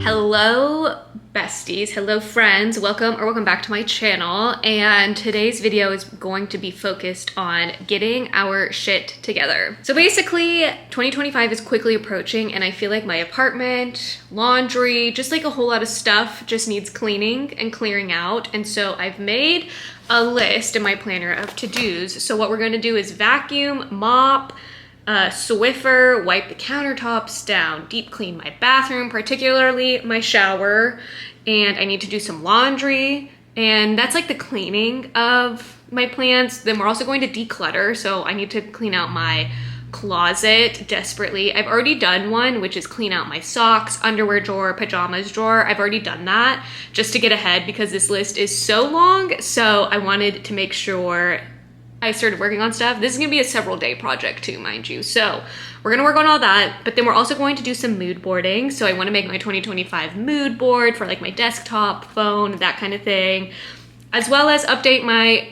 Hello besties, hello friends, welcome back to my channel, and today's video is going to be focused on getting our shit together. So basically 2025 is quickly approaching and I feel like my apartment, laundry, just like a whole lot of stuff just needs cleaning and clearing out. And so I've made a list in my planner of to-dos. So what we're going to do is vacuum, mop, Swiffer, wipe the countertops down, deep clean my bathroom, particularly my shower, and I need to do some laundry, and that's like the cleaning of my plants. Then we're also going to declutter, so I need to clean out my closet desperately. I've already done one, which is clean out my socks, underwear drawer, pajamas drawer. I've already done that just to get ahead because this list is so long, so I wanted to make sure I started working on stuff. This is gonna be a several day project too, mind you. So we're gonna work on all that, but then we're also going to do some mood boarding. So I wanna make my 2025 mood board for like my desktop, phone, that kind of thing, as well as update my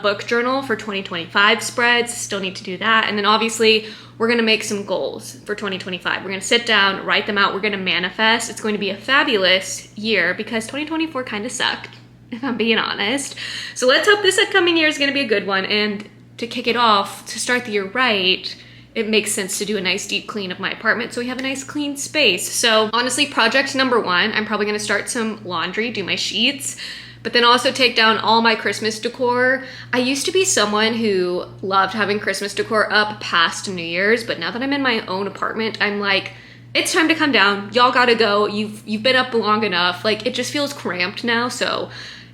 book journal for 2025 spreads. Still need to do that. And then obviously we're gonna make some goals for 2025. We're gonna sit down, write them out. We're gonna manifest. It's going to be a fabulous year because 2024 kind of sucked, if I'm being honest. So let's hope this upcoming year is going to be a good one. And to kick it off, to start the year right, it makes sense to do a nice deep clean of my apartment so we have a nice clean space. So honestly, project number one, I'm probably going to start some laundry, do my sheets, but then also take down all my Christmas decor. I used to be someone who loved having Christmas decor up past New Year's, but now that I'm in my own apartment, I'm like, it's time to come down. Y'all gotta go. You've been up long enough. Like, it just feels cramped now, so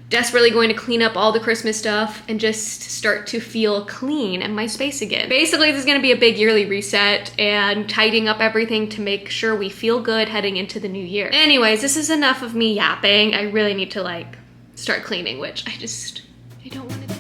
desperately going to clean up all the Christmas stuff and just start to feel clean in my space again. Basically, this is gonna be a big yearly reset and tidying up everything to make sure we feel good heading into the new year. Anyways, this is enough of me yapping. I really need to like start cleaning, which I don't wanna do.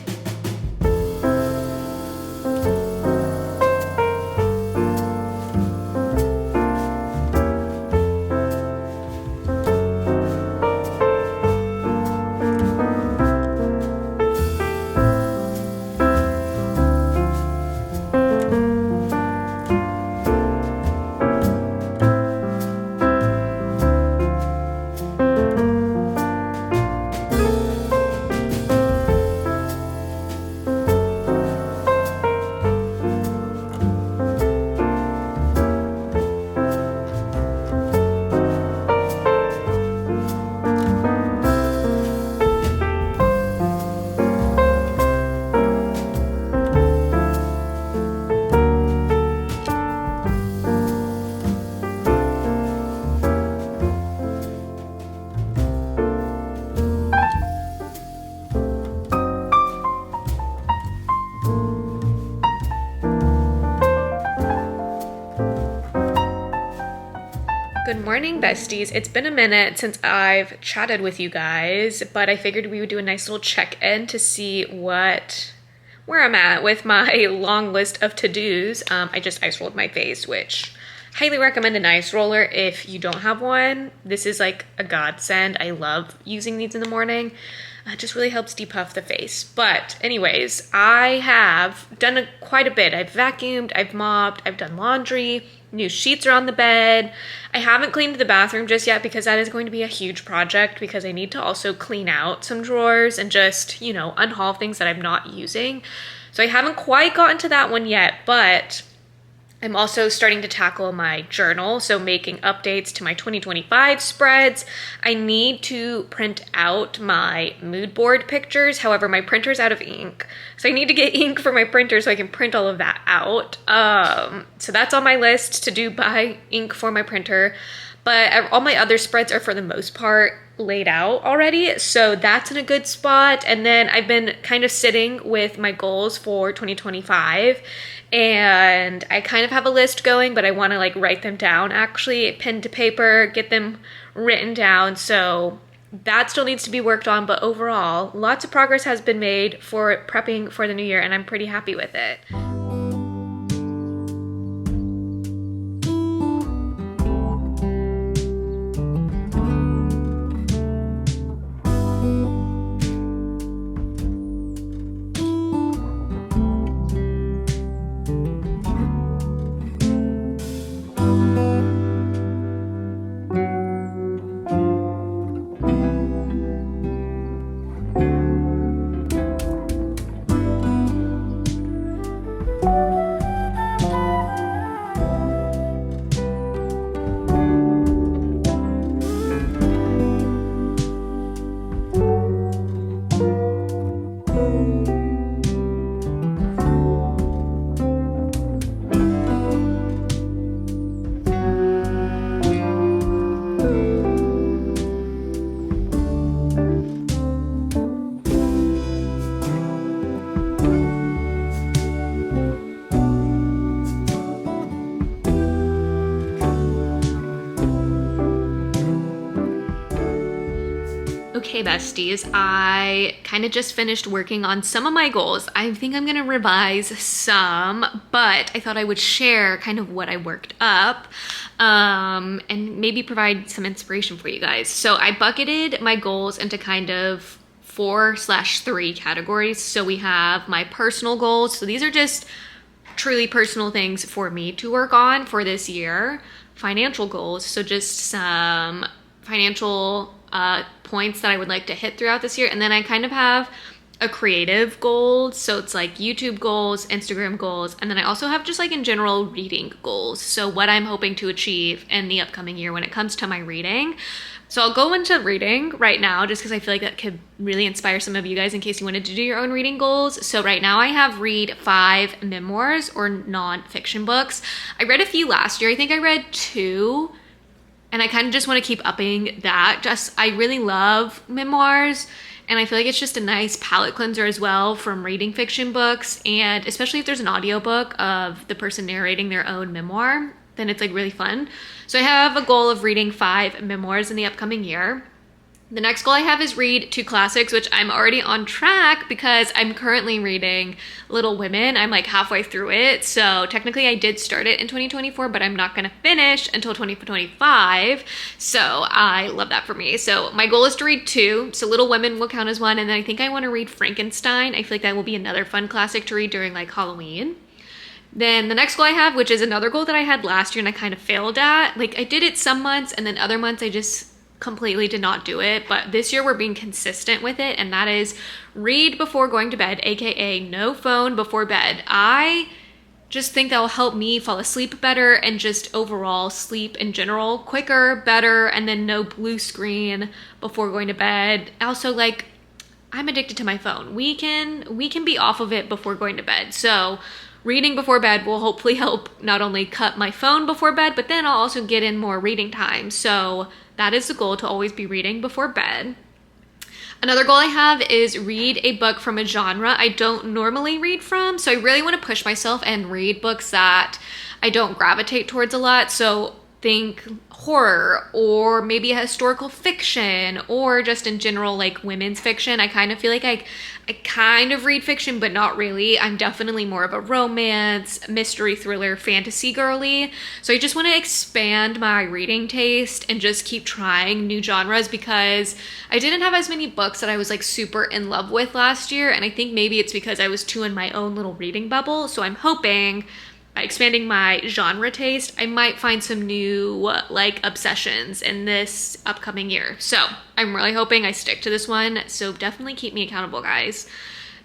Good morning, besties. It's been a minute since I've chatted with you guys, but I figured we would do a nice little check-in to see where I'm at with my long list of to-dos. I just ice rolled my face, which highly recommend an ice roller if you don't have one. This is like a godsend. I love using these in the morning. It just really helps depuff the face. But anyways, I have done quite a bit. I've vacuumed, I've mopped, I've done laundry, new sheets are on the bed. I haven't cleaned the bathroom just yet because that is going to be a huge project because I need to also clean out some drawers and just, you know, unhaul things that I'm not using. So I haven't quite gotten to that one yet, but I'm also starting to tackle my journal, so making updates to my 2025 spreads. I need to print out my mood board pictures. However, my printer's out of ink, so I need to get ink for my printer so I can print all of that out. So that's on my list to do, buy ink for my printer. But all my other spreads are for the most part laid out already, so that's in a good spot. And then I've been kind of sitting with my goals for 2025, and I kind of have a list going, but I want to like write them down, actually pen to paper, get them written down. So that still needs to be worked on, but overall lots of progress has been made for prepping for the new year, and I'm pretty happy with it. Okay, besties, I kind of just finished working on some of my goals. I think I'm gonna revise some, but I thought I would share kind of what I worked up and maybe provide some inspiration for you guys. So I bucketed my goals into kind of 4/3 categories. So we have my personal goals. So these are just truly personal things for me to work on for this year. Financial goals, so just some financial points that I would like to hit throughout this year. And then I kind of have a creative goal. So it's like YouTube goals, Instagram goals. And then I also have just like in general reading goals. So what I'm hoping to achieve in the upcoming year when it comes to my reading. So I'll go into reading right now just because I feel like that could really inspire some of you guys in case you wanted to do your own reading goals. So right now I have read 5 memoirs or nonfiction books. I read a few last year. I think I read 2. And I kind of just want to keep upping that. I really love memoirs, and I feel like it's just a nice palate cleanser as well from reading fiction books, and especially if there's an audiobook of the person narrating their own memoir, then it's like really fun. So I have a goal of reading 5 memoirs in the upcoming year. The next goal I have is read 2 classics, which I'm already on track because I'm currently reading Little Women. I'm like halfway through it. So technically I did start it in 2024, but I'm not going to finish until 2025. So I love that for me. So my goal is to read 2. So Little Women will count as 1. And then I think I want to read Frankenstein. I feel like that will be another fun classic to read during like Halloween. Then the next goal I have, which is another goal that I had last year and I kind of failed at. Like I did it some months and then other months I just completely did not do it, but this year we're being consistent with it, and that is read before going to bed, aka no phone before bed. I just think that will help me fall asleep better and just overall sleep in general quicker, better, and then no blue screen before going to bed. Also, like, I'm addicted to my phone. We can be off of it before going to bed. So reading before bed will hopefully help not only cut my phone before bed, but then I'll also get in more reading time. So that is the goal, to always be reading before bed. Another goal I have is read a book from a genre I don't normally read from. So I really want to push myself and read books that I don't gravitate towards a lot. So think horror or maybe a historical fiction or just in general like women's fiction. I kind of feel like I kind of read fiction, but not really. I'm definitely more of a romance, mystery, thriller, fantasy girly. So I just want to expand my reading taste and just keep trying new genres because I didn't have as many books that I was like super in love with last year. And I think maybe it's because I was too in my own little reading bubble. So I'm hoping by expanding my genre taste, I might find some new like obsessions in this upcoming year. So I'm really hoping I stick to this one. So definitely keep me accountable, guys.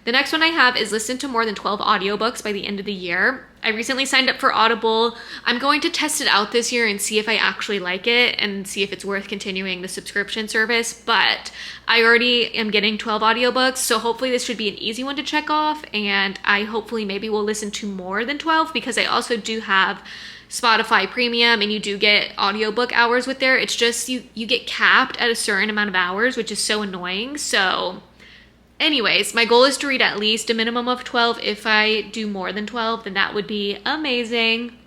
The next one I have is listen to more than 12 audiobooks by the end of the year. I recently signed up for Audible. I'm going to test it out this year and see if I actually like it and see if it's worth continuing the subscription service. But I already am getting 12 audiobooks, so hopefully this should be an easy one to check off. And I hopefully maybe will listen to more than 12 because I also do have Spotify Premium and you do get audiobook hours with there. It's just you get capped at a certain amount of hours, which is so annoying. So anyways, my goal is to read at least a minimum of 12. If I do more than 12, then that would be amazing.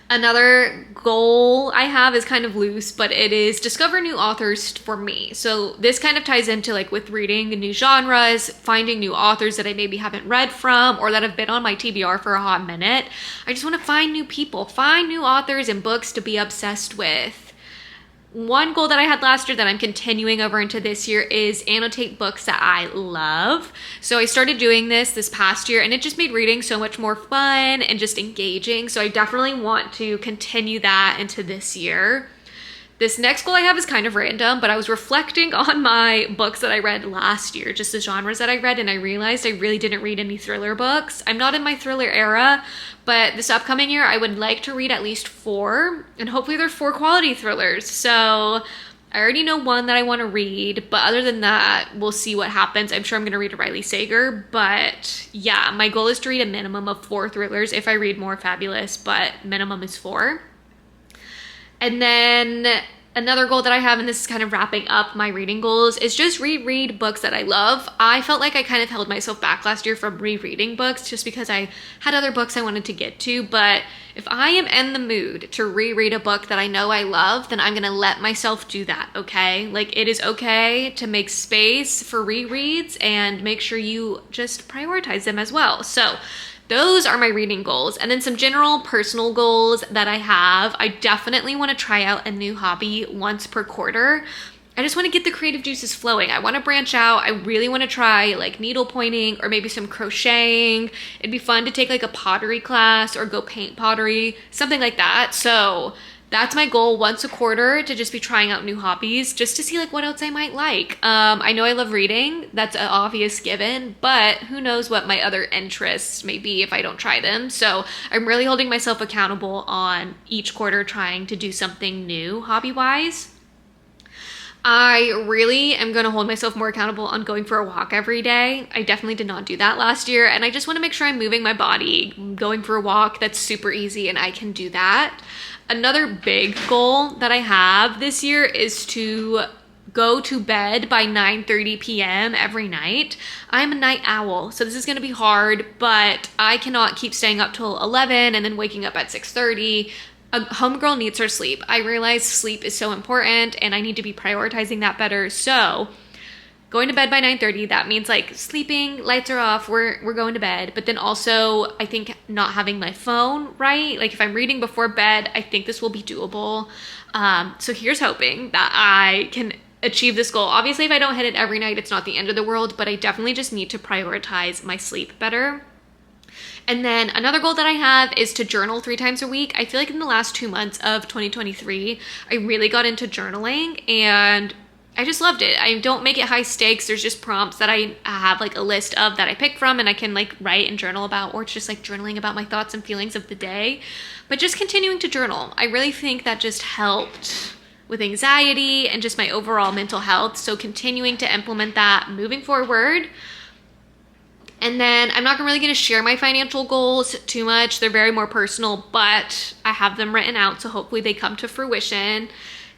Another goal I have is kind of loose, but it is discover new authors for me. So this kind of ties into like with reading new genres, finding new authors that I maybe haven't read from or that have been on my TBR for a hot minute. I just want to find new people, find new authors and books to be obsessed with. One goal that I had last year that I'm continuing over into this year is annotate books that I love. So I started doing this past year and it just made reading so much more fun and just engaging. So I definitely want to continue that into this year. This next goal I have is kind of random, but I was reflecting on my books that I read last year, just the genres that I read, and I realized I really didn't read any thriller books. I'm not in my thriller era, but this upcoming year I would like to read at least 4, and hopefully they're 4 quality thrillers. So I already know one that I want to read, but other than that, we'll see what happens. I'm sure I'm going to read a Riley Sager, but yeah, my goal is to read a minimum of 4 thrillers. If I read more, fabulous, but minimum is 4. And then Another goal that I have, and this is kind of wrapping up my reading goals, is just reread books that I love. I felt like I kind of held myself back last year from rereading books just because I had other books I wanted to get to. But if I am in the mood to reread a book that I know I love, then I'm gonna let myself do that, okay? Like, it is okay to make space for rereads and make sure you just prioritize them as well. So those are my reading goals. And then some general personal goals that I have. I definitely want to try out a new hobby once per quarter. I just want to get the creative juices flowing. I want to branch out. I really want to try like needle pointing or maybe some crocheting. It'd be fun to take like a pottery class or go paint pottery, something like that. So that's my goal, once a quarter, to just be trying out new hobbies just to see like what else I might like. I know I love reading. That's an obvious given, but who knows what my other interests may be if I don't try them. So I'm really holding myself accountable on each quarter trying to do something new hobby-wise. I really am going to hold myself more accountable on going for a walk every day. I definitely did not do that last year, and I just want to make sure I'm moving my body. Going for a walk, that's super easy and I can do that. Another big goal that I have this year is to go to bed by 9:30 p.m. every night. I'm a night owl, so this is going to be hard, but I cannot keep staying up till 11 and then waking up at 6:30. A homegirl needs her sleep. I realize sleep is so important and I need to be prioritizing that better. So going to bed by 9:30, that means like sleeping, lights are off, we're going to bed. But then also, I think not having my phone, right? Like if I'm reading before bed, I think this will be doable. So here's hoping that I can achieve this goal. Obviously, if I don't hit it every night, it's not the end of the world, but I definitely just need to prioritize my sleep better. And then another goal that I have is to journal 3 times a week. I feel like in the last 2 months of 2023, I really got into journaling and I just loved it. I don't make it high stakes. There's just prompts that I have like a list of that I pick from and I can like write and journal about, or it's just like journaling about my thoughts and feelings of the day. But just continuing to journal, I really think that just helped with anxiety and just my overall mental health. So continuing to implement that moving forward. And then I'm not really going to share my financial goals too much. They're very more personal, but I have them written out, so hopefully they come to fruition.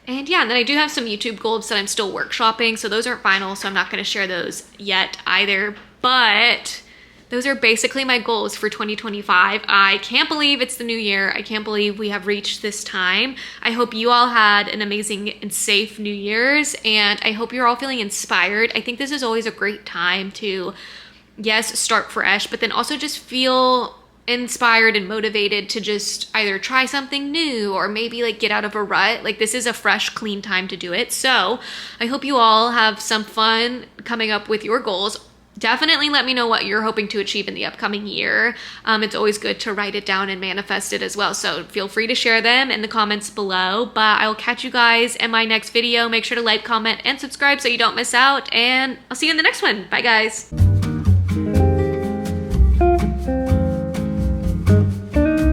And yeah, and then I do have some YouTube goals that I'm still workshopping, so those aren't final, so I'm not going to share those yet either. But those are basically my goals for 2025. I can't believe it's the new year. I can't believe we have reached this time. I hope you all had an amazing and safe New Year's, and I hope you're all feeling inspired. I think this is always a great time to, yes, start fresh, but then also just feel inspired and motivated to just either try something new or maybe like get out of a rut. Like this is a fresh, clean time to do it. So I hope you all have some fun coming up with your goals. Definitely let me know what you're hoping to achieve in the upcoming year. It's always good to write it down and manifest it as well. So feel free to share them in the comments below, but I will catch you guys in my next video. Make sure to like, comment, and subscribe so you don't miss out, and I'll see you in the next one. Bye guys.